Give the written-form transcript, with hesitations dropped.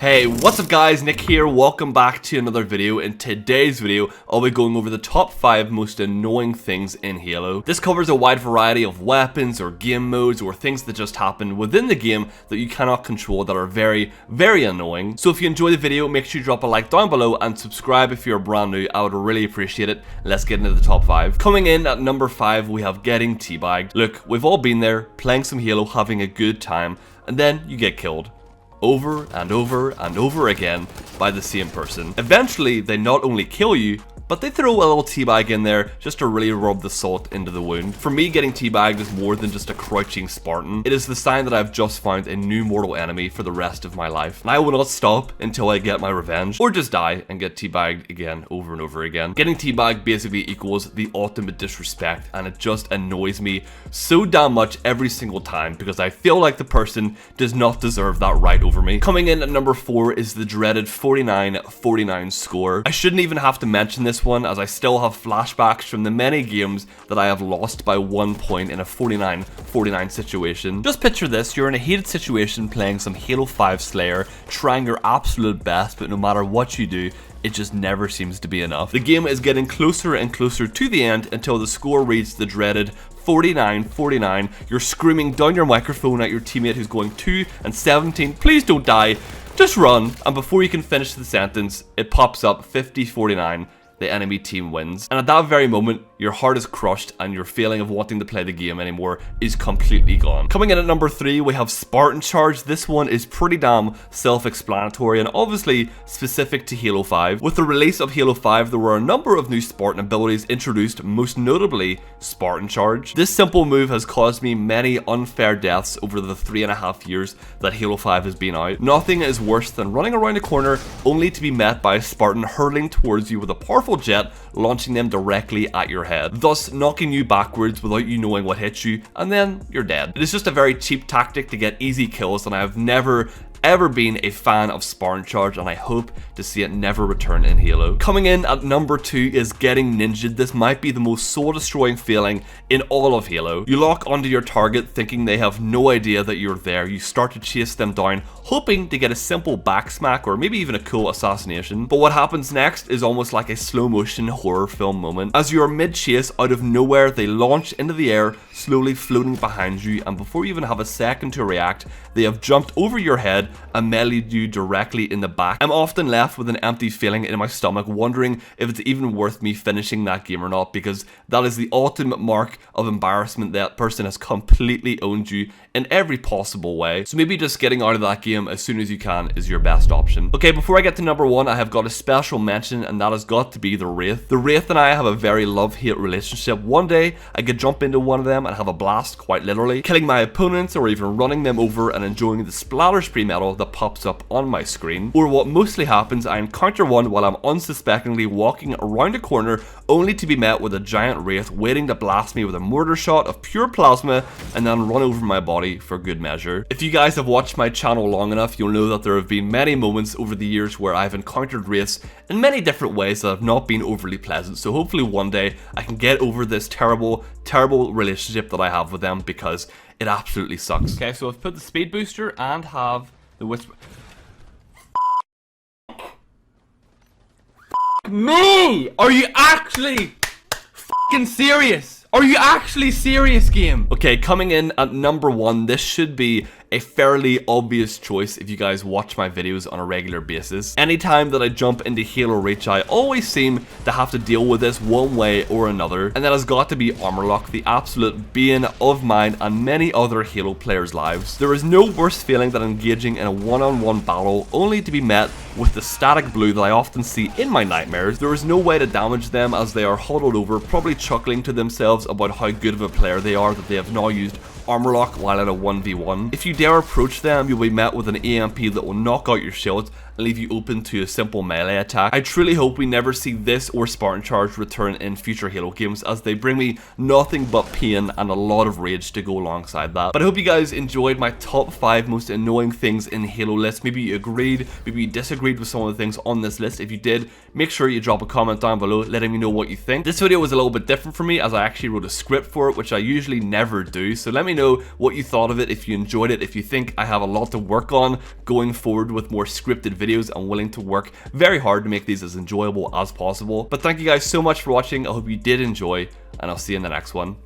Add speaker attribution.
Speaker 1: Hey, what's up guys, Nick here, welcome back to another video. In today's video, I'll be going over the top 5 most annoying things in Halo. This covers a wide variety of weapons or game modes or things that just happen within the game that you cannot control that are very, very annoying. So if you enjoy the video, make sure you drop a like down below and subscribe if you're brand new, I would really appreciate it. Let's get into the top 5. Coming in at number 5, we have getting teabagged. Look, we've all been there, playing some Halo, having a good time, and then you get killed. Over and over and over again by the same person. Eventually, they not only kill you, but they throw a little teabag in there just to really rub the salt into the wound. For me, getting teabagged is more than just a crouching Spartan. It is the sign that I've just found a new mortal enemy for the rest of my life. And I will not stop until I get my revenge, or just die and get teabagged again over and over again. Getting teabagged basically equals the ultimate disrespect, and it just annoys me so damn much every single time because I feel like the person does not deserve that right over me. Coming in at number 4 is the dreaded 49-49 score. I shouldn't even have to mention this one, as I still have flashbacks from the many games that I have lost by 1 point in a 49-49 situation. Just picture this, you're in a heated situation playing some Halo 5 Slayer, trying your absolute best, but no matter what you do, it just never seems to be enough. The game is getting closer and closer to the end until the score reads the dreaded 49-49. You're screaming down your microphone at your teammate who's going 2 and 17, please don't die, just run, and before you can finish the sentence, it pops up 50-49. The enemy team wins. And at that very moment, your heart is crushed and your feeling of wanting to play the game anymore is completely gone. Coming in at number 3, we have Spartan Charge. This one is pretty damn self-explanatory and obviously specific to Halo 5. With the release of Halo 5, there were a number of new Spartan abilities introduced, most notably Spartan Charge. This simple move has caused me many unfair deaths over the 3.5 years that Halo 5 has been out. Nothing is worse than running around a corner only to be met by a Spartan hurtling towards you with a powerful jet, launching them directly at your head, thus knocking you backwards without you knowing what hit you, and then you're dead. It is just a very cheap tactic to get easy kills, and I have never ever been a fan of Spartan Charge, and I hope to see it never return in Halo. Coming in at number 2 is getting ninja'd. This might be the most soul-destroying feeling in all of Halo. You lock onto your target thinking they have no idea that you're there. You start to chase them down, hoping to get a simple backsmack or maybe even a cool assassination. But what happens next is almost like a slow-motion horror film moment. As you are mid-chase, out of nowhere, they launch into the air, slowly floating behind you, and before you even have a second to react, they have jumped over your head and meleeed you directly in the back. I'm often left with an empty feeling in my stomach, wondering if it's even worth me finishing that game or not, because that is the ultimate mark of embarrassment. That person has completely owned you in every possible way. So maybe just getting out of that game as soon as you can is your best option. Okay, before I get to number 1, I have got a special mention, and that has got to be the Wraith. The Wraith and I have a very love-hate relationship. One day, I could jump into one of them and have a blast, quite literally, killing my opponents or even running them over and enjoying the splatter spree medal that pops up on my screen. Or what mostly happens, I encounter one while I'm unsuspectingly walking around a corner, only to be met with a giant Wraith waiting to blast me with a mortar shot of pure plasma and then run over my body for good measure. If you guys have watched my channel long enough, you'll know that there have been many moments over the years where I've encountered Wraiths in many different ways that have not been overly pleasant. So hopefully one day I can get over this terrible relationship that I have with them, because it absolutely sucks. Okay, so I've put the speed booster and have the whisper. Me! Are you actually fucking serious? Are you actually serious, game? Okay, coming in at number 1, this should be a fairly obvious choice if you guys watch my videos on a regular basis. Anytime that I jump into Halo Reach, I always seem to have to deal with this one way or another, and that has got to be Armour Lock, the absolute bane of mine and many other Halo players' lives. There is no worse feeling than engaging in a one-on-one battle only to be met with the static blue that I often see in my nightmares. There is no way to damage them as they are huddled over, probably chuckling to themselves about how good of a player they are that they have now used Armour Lock while in a 1v1. If you dare approach them, you'll be met with an EMP that will knock out your shields and leave you open to a simple melee attack. I truly hope we never see this or Spartan Charge return in future Halo games, as they bring me nothing but pain and a lot of rage to go alongside that. But I hope you guys enjoyed my top 5 most annoying things in Halo list. Maybe you agreed, maybe you disagreed with some of the things on this list. If you did, make sure you drop a comment down below letting me know what you think. This video was a little bit different for me, as I actually wrote a script for it, which I usually never do, so let me me know what you thought of it, if you enjoyed it, if you think I have a lot to work on going forward with more scripted videos. I'm willing to work very hard to make these as enjoyable as possible. But thank you guys so much for watching. I hope you did enjoy, and I'll see you in the next one.